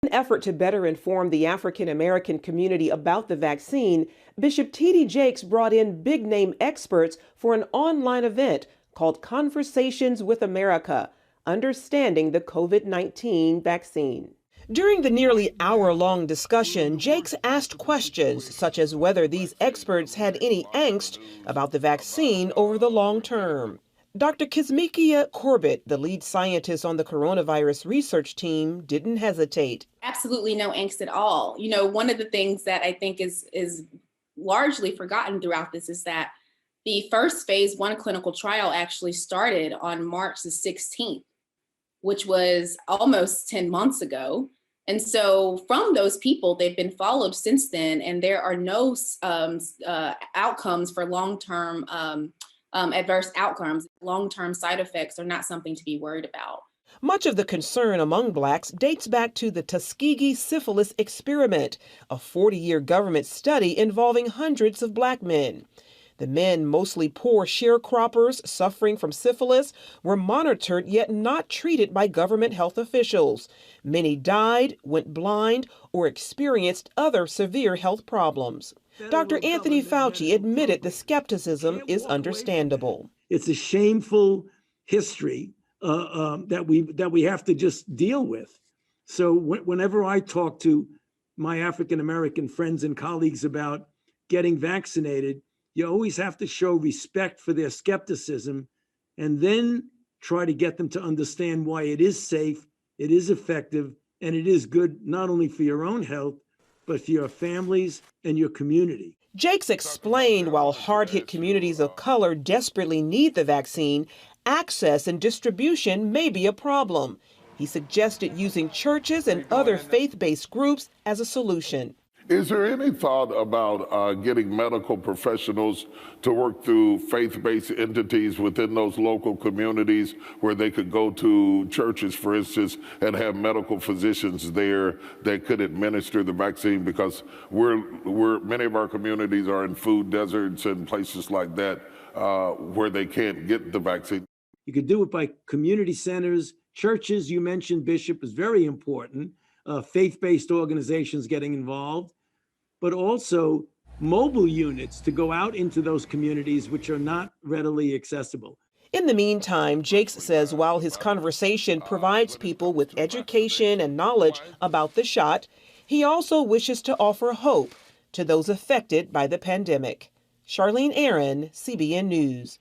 In an effort to better inform the African American community about the vaccine, Bishop T.D. Jakes brought in big-name experts for an online event called Conversations with America, Understanding the COVID-19 Vaccine. During the nearly hour-long discussion, Jakes asked questions such as whether these experts had any angst about the vaccine over the long term. Dr. Kizzmekia Corbett, the lead scientist on the coronavirus research team, didn't hesitate. Absolutely no angst at all. You know, one of the things that I think is largely forgotten throughout this is that the first phase 1 clinical trial actually started on March the 16th, which was almost 10 months ago. And so from those people, they've been followed since then, and there are no outcomes for long-term adverse outcomes. Long-term side effects are not something to be worried about. Much of the concern among Blacks dates back to the Tuskegee syphilis experiment, a 40-year government study involving hundreds of Black men. The men, mostly poor sharecroppers suffering from syphilis, were monitored yet not treated by government health officials. Many died, went blind, or experienced other severe health problems. Dr. Anthony Fauci admitted the skepticism is understandable. It's a shameful history that we have to just deal with. So whenever I talk to my African American friends and colleagues about getting vaccinated, you always have to show respect for their skepticism and then try to get them to understand why it is safe, it is effective, and it is good not only for your own health, but for your families and your community. Jakes explained while hard-hit communities of color desperately need the vaccine, access and distribution may be a problem. He suggested using churches and other faith-based groups as a solution. Is there any thought about getting medical professionals to work through faith-based entities within those local communities where they could go to churches, for instance, and have medical physicians there that could administer the vaccine? Because many of our communities are in food deserts and places like that where they can't get the vaccine. You could do it by community centers, churches. You mentioned, Bishop, is very important. Faith-based organizations getting involved, but also mobile units to go out into those communities which are not readily accessible. In the meantime, Jakes says while his conversation provides people with education and knowledge about the shot, he also wishes to offer hope to those affected by the pandemic. Charlene Aaron, CBN News.